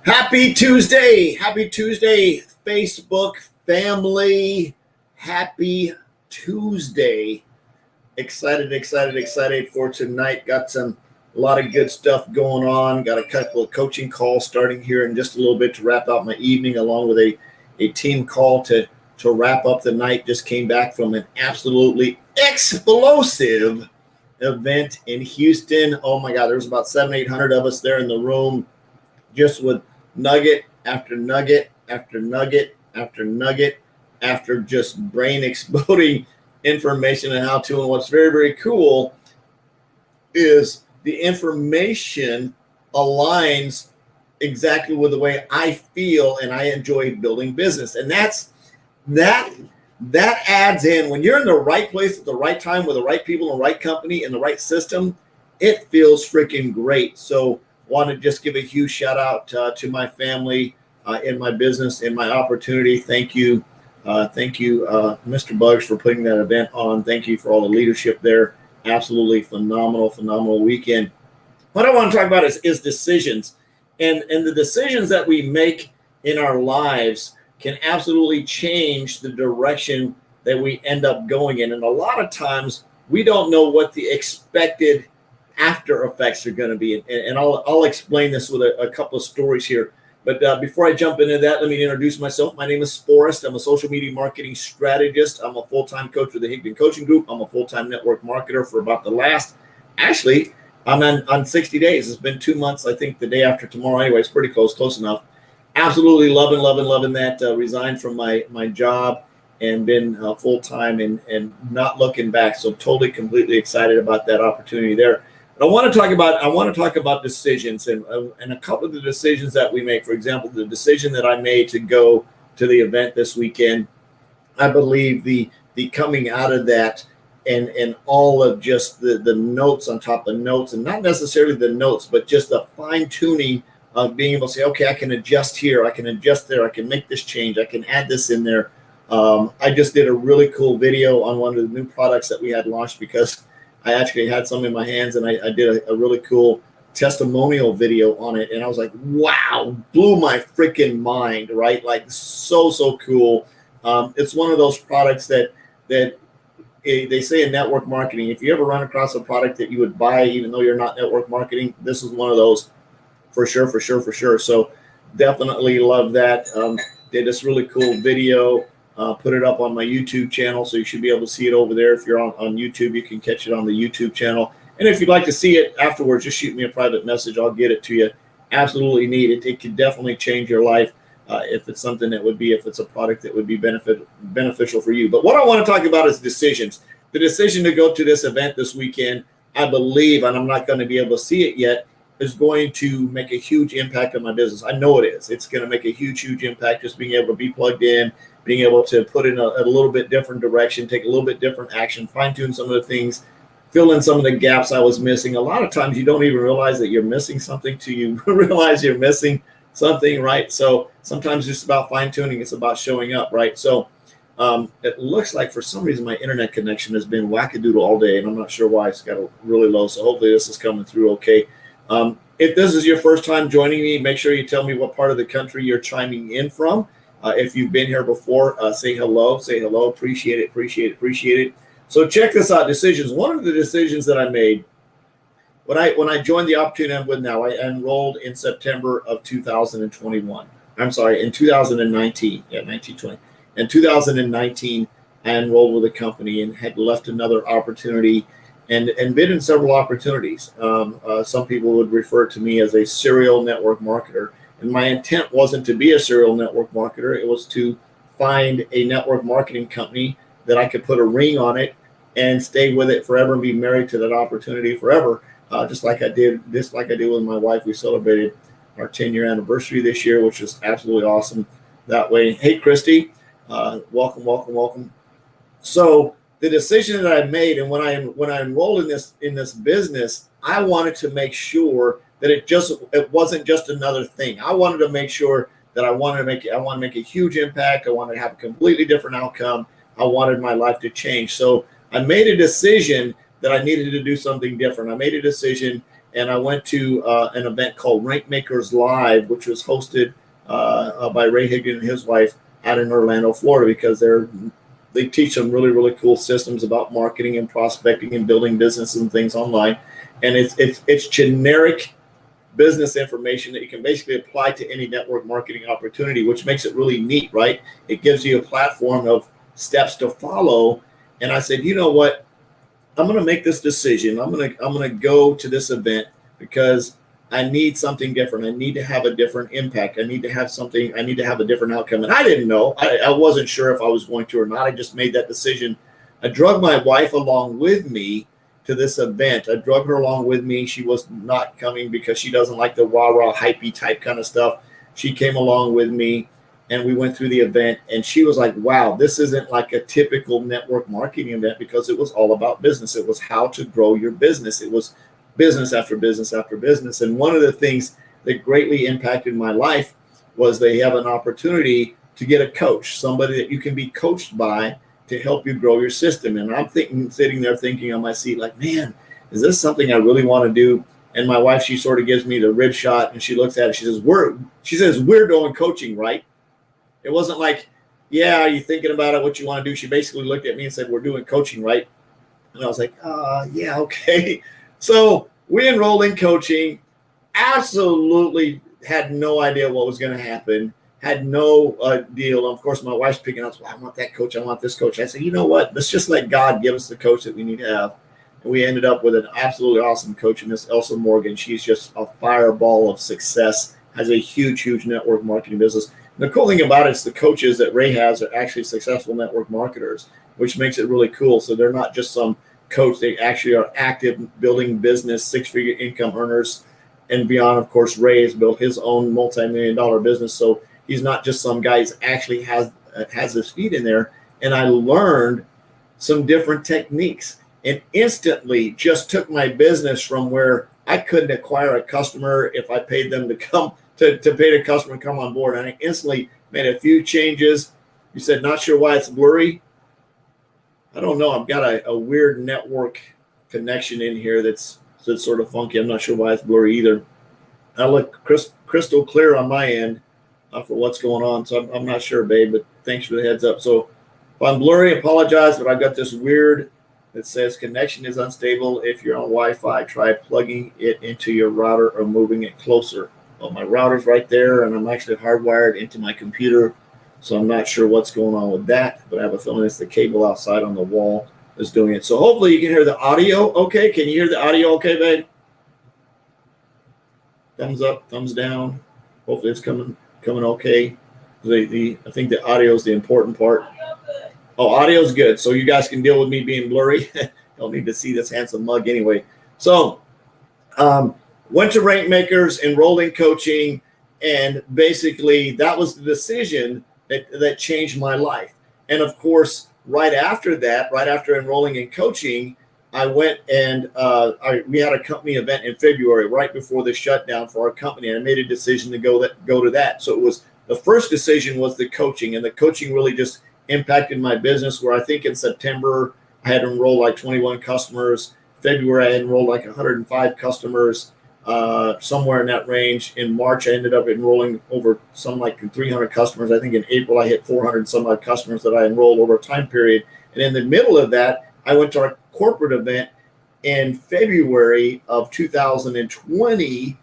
Happy Tuesday, Facebook family. Happy Tuesday. Excited for tonight. Got a lot of good stuff going on. Got a couple of coaching calls starting here in just a little bit to wrap out my evening, along with a team call to wrap up the night. Just came back from an absolutely explosive event in Houston. Oh my God, there was about 700-800 of us there in the room, just with nugget after nugget after nugget after nugget after just brain exploding information and how to. And what's very, very cool is the information aligns exactly with the way I feel and I enjoy building business. And that adds in when you're in the right place at the right time with the right people in the right company in the right system. It feels freaking great. So want to just give a huge shout out to my family in my business, in my opportunity. Thank you, Mr. Bugs, for putting that event on. Thank you for all the leadership there. Absolutely phenomenal weekend. What I want to talk about is decisions, and the decisions that we make in our lives can absolutely change the direction that we end up going in. And a lot of times we don't know what the expected after effects are going to be. And I'll explain this with a couple of stories here. But before I jump into that, let me introduce myself. My name is Forrest. I'm a social media marketing strategist. I'm a full-time coach with the Higdon Coaching Group. I'm a full-time network marketer for about the last, actually, I'm on 60 days. It's been 2 months, I think the day after tomorrow. Anyway, it's pretty close enough. Absolutely loving that. Resigned from my job and been full-time and not looking back. So totally, completely excited about that opportunity there. I want to talk about decisions and a couple of the decisions that we make. For example, the decision that I made to go to the event this weekend. I believe the coming out of that and all of just the notes on top of notes, and not necessarily the notes, but just the fine tuning of being able to say, okay, I can adjust here, I can adjust there, I can make this change, I can add this in there. I just did a really cool video on one of the new products that we had launched because I actually had some in my hands, and I did a really cool testimonial video on it. And I was like, wow, blew my freaking mind, right? Like so cool. It's one of those products that they say in network marketing, if you ever run across a product that you would buy, even though you're not network marketing, this is one of those for sure. So definitely love that. Did this really cool video. Put it up on my YouTube channel, so you should be able to see it over there. If you're on YouTube, you can catch it on the YouTube channel. And if you'd like to see it afterwards, just shoot me a private message. I'll get it to you. Absolutely need it. It could definitely change your life if it's something that would be, if it's a product that would be beneficial for you. But what I want to talk about is decisions. The decision to go to this event this weekend, I believe, and I'm not going to be able to see it yet, is going to make a huge impact on my business. I know it is. It's going to make a huge impact, just being able to be plugged in, being able to put in a little bit different direction, take a little bit different action, fine-tune some of the things, fill in some of the gaps I was missing. A lot of times you don't even realize that you're missing something till you realize you're missing something, right? So sometimes it's about fine-tuning. It's about showing up, right? So it looks like for some reason my internet connection has been wackadoodle all day, and I'm not sure why. It's got a really low, so hopefully this is coming through okay. If this is your first time joining me, make sure you tell me what part of the country you're chiming in from. If you've been here before, say hello. Appreciate it. So check this out. Decisions. One of the decisions that I made when I joined the opportunity I'm with now, I enrolled in September of 2021. I'm sorry, in 2019. Yeah, 1920. In 2019, I enrolled with a company and had left another opportunity and been in several opportunities. Some people would refer to me as a serial network marketer. And my intent wasn't to be a serial network marketer. It was to find a network marketing company that I could put a ring on it and stay with it forever and be married to that opportunity forever. Just like I did with my wife. We celebrated our 10-year anniversary this year, which is absolutely awesome that way. Hey, Christy, welcome. So the decision that I made, and when I enrolled in this business, I wanted to make sure that it wasn't just another thing. I wanted to make sure that I want to make a huge impact. I wanted to have a completely different outcome. I wanted my life to change. So I made a decision that I needed to do something different. I made a decision and I went to an event called Rankmakers Live, which was hosted by Ray Higdon and his wife out in Orlando, Florida, because they teach some really, really cool systems about marketing and prospecting and building businesses and things online. And it's generic business information that you can basically apply to any network marketing opportunity, which makes it really neat, right? It gives you a platform of steps to follow. And I said, you know what? I'm going to make this decision. I'm going to go to this event because I need something different. I need to have a different impact. I need to have something. I need to have a different outcome. And I didn't know. I wasn't sure if I was going to or not. I just made that decision. I drug my wife along with me to this event. I drug her along with me. She was not coming because she doesn't like the rah-rah, hypey type kind of stuff. She came along with me, and we went through the event, and she was like, wow, this isn't like a typical network marketing event, because it was all about business. It was how to grow your business. It was business after business after business. And one of the things that greatly impacted my life was they have an opportunity to get a coach, somebody that you can be coached by to help you grow your system. And I'm sitting there thinking on my seat, like, man, is this something I really want to do? And my wife, she sort of gives me the rib shot, and she looks at it. She says, we're doing coaching, right? It wasn't like, yeah, are you thinking about it, what you want to do? She basically looked at me and said, we're doing coaching, right? And I was like, yeah, okay. So we enrolled in coaching, absolutely had no idea what was going to happen, had no deal. Of course, my wife's picking up, well, I want that coach, I want this coach. I said, you know what? Let's just let God give us the coach that we need to have. And we ended up with an absolutely awesome coach in Miss Elsa Morgan. She's just a fireball of success, has a huge, huge network marketing business. And the cool thing about it is the coaches that Ray has are actually successful network marketers, which makes it really cool. So they're not just some coach. They actually are active building business, six-figure income earners and beyond. Of course, Ray has built his own multi-million-dollar business. So he's not just some guy who actually has his feet in there. And I learned some different techniques and instantly just took my business from where I couldn't acquire a customer if I paid them to come to pay the customer and come on board. And I instantly made a few changes. You said, not sure why it's blurry. I don't know. I've got a weird network connection in here that's sort of funky. I'm not sure why it's blurry either. I look crystal clear on my end for what's going on. So I'm not sure, babe, but thanks for the heads up. So if I'm blurry, apologize, but I've got this weird that says connection is unstable. If you're on Wi-Fi, try plugging it into your router or moving it closer. Well, my router's right there, and I'm actually hardwired into my computer, so I'm not sure what's going on with that, but I have a feeling it's the cable outside on the wall that's doing it. So hopefully you can hear the audio okay. Can you hear the audio okay, babe? Thumbs up, thumbs down. Hopefully it's coming okay. I think the audio is the important part. Oh, audio's good. So you guys can deal with me being blurry. Don't need to see this handsome mug anyway. So went to Rankmakers, enrolled in coaching, and basically that was the decision that changed my life. And of course, right after enrolling in coaching, I went and we had a company event in February, right before the shutdown for our company, and I made a decision to go to that. So it was the first decision was the coaching, and the coaching really just impacted my business, where I think in September I had enrolled like 21 customers. February I enrolled like 105 customers, somewhere in that range. In March I ended up enrolling over some like 300 customers. I think in April I hit 400 some odd customers that I enrolled over a time period. And in the middle of that, I went to our corporate event in February of 2020.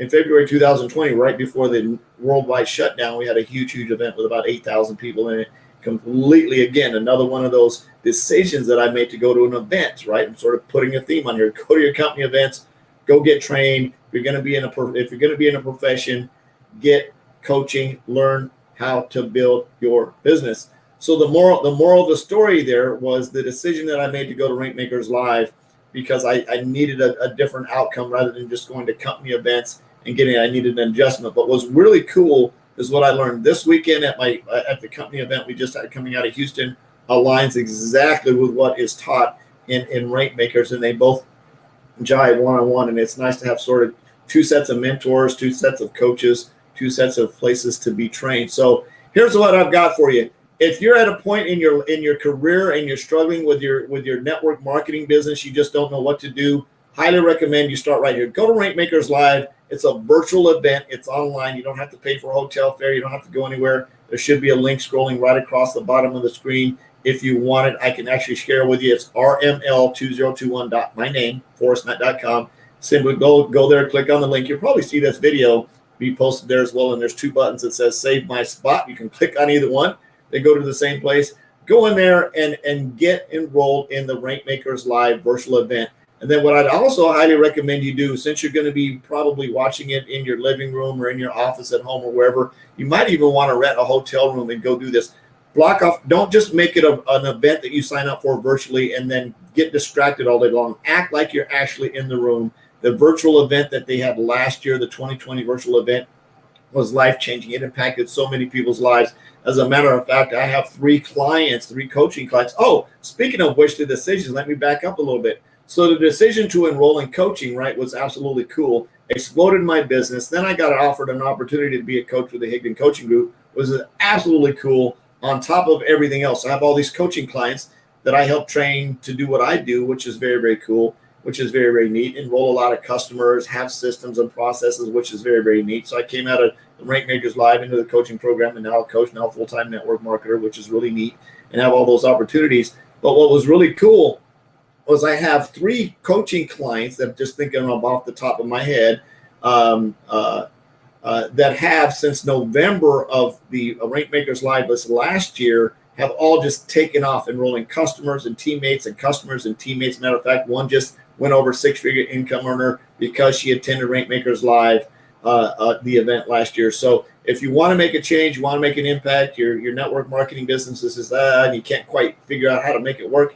In February 2020, right before the worldwide shutdown, we had a huge event with about 8,000 people in it. Completely, again, another one of those decisions that I made to go to an event, right? I'm sort of putting a theme on here. Go to your company events, go get trained. If you're going to be in a profession, get coaching, learn how to build your business. So the moral of the story there was the decision that I made to go to Rankmakers Live, because I needed a different outcome rather than just going to company events and I needed an adjustment. But what's really cool is what I learned this weekend at the company event we just had coming out of Houston aligns exactly with what is taught in Rankmakers, and they both jive one-on-one. And it's nice to have sort of two sets of mentors, two sets of coaches, two sets of places to be trained. So here's what I've got for you. If you're at a point in your career and you're struggling with your network marketing business, you just don't know what to do, highly recommend you start right here. Go to Rankmakers Live. It's a virtual event. It's online. You don't have to pay for a hotel fare. You don't have to go anywhere. There should be a link scrolling right across the bottom of the screen. If you want it, I can actually share with you. It's rml2021. My name, forrestknight.com. Simply go there, click on the link. You'll probably see this video be posted there as well. And there's two buttons that says Save My Spot. You can click on either one. They go to the same place. Go in there and get enrolled in the Rankmakers Live virtual event. And then what I'd also highly recommend you do, since you're going to be probably watching it in your living room or in your office at home or wherever, you might even want to rent a hotel room and go do this. Block off. Don't just make it an event that you sign up for virtually and then get distracted all day long. Act like you're actually in the room. The virtual event that they had last year, the 2020 virtual event, was life-changing. It impacted so many people's lives. As a matter of fact, I have three coaching clients. Oh, speaking of which, the decisions, let me back up a little bit. So the decision to enroll in coaching, right, was absolutely cool. Exploded my business. Then I got offered an opportunity to be a coach with the Higdon Coaching Group. It was absolutely cool. On top of everything else, I have all these coaching clients that I help train to do what I do, which is very, very cool, which is very, very neat. Enroll a lot of customers, have systems and processes, which is very, very neat. So I came out of Rankmakers Live into the coaching program, and now a coach, now a full-time network marketer, which is really neat, and have all those opportunities. But what was really cool was I have three coaching clients that I'm just thinking of off the top of my head that have, since November of the Rankmakers Live list last year, have all just taken off, enrolling customers and teammates and customers and teammates. Matter of fact, one just went over six-figure income earner because she attended Rankmakers Live, the event last year. So if you want to make a change, you want to make an impact, your network marketing business is that, and you can't quite figure out how to make it work,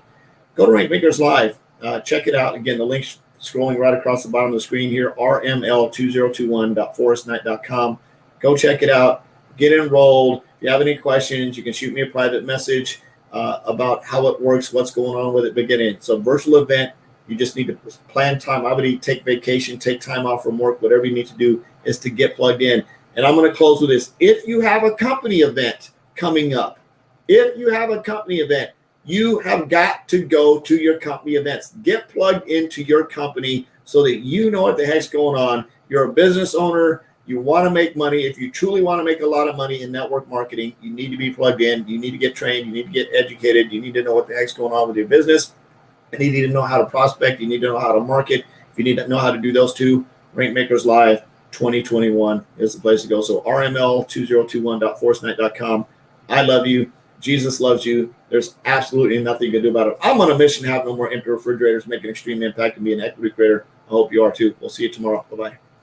go to Rankmakers Live. Check it out. Again, the link's scrolling right across the bottom of the screen here, rml2021.forrestknight.com. Go check it out. Get enrolled. If you have any questions, you can shoot me a private message about how it works, what's going on with it, but get in. So virtual event, you just need to plan time. I would take vacation, take time off from work, whatever you need to do is to get plugged in. And I'm going to close with this. If you have a company event coming up, you have got to go to your company events. Get plugged into your company so that you know what the heck's going on. You're a business owner. You want to make money. If you truly want to make a lot of money in network marketing, you need to be plugged in. You need to get trained. You need to get educated. You need to know what the heck's going on with your business. And you need to know how to prospect. You need to know how to market. If you need to know how to do those two, Rankmakers Live 2021 is the place to go. So rml2021.forrestknight.com. I love you. Jesus loves you. There's absolutely nothing you can do about it. I'm on a mission to have no more empty refrigerators, make an extreme impact, and be an equity creator. I hope you are too. We'll see you tomorrow. Bye-bye.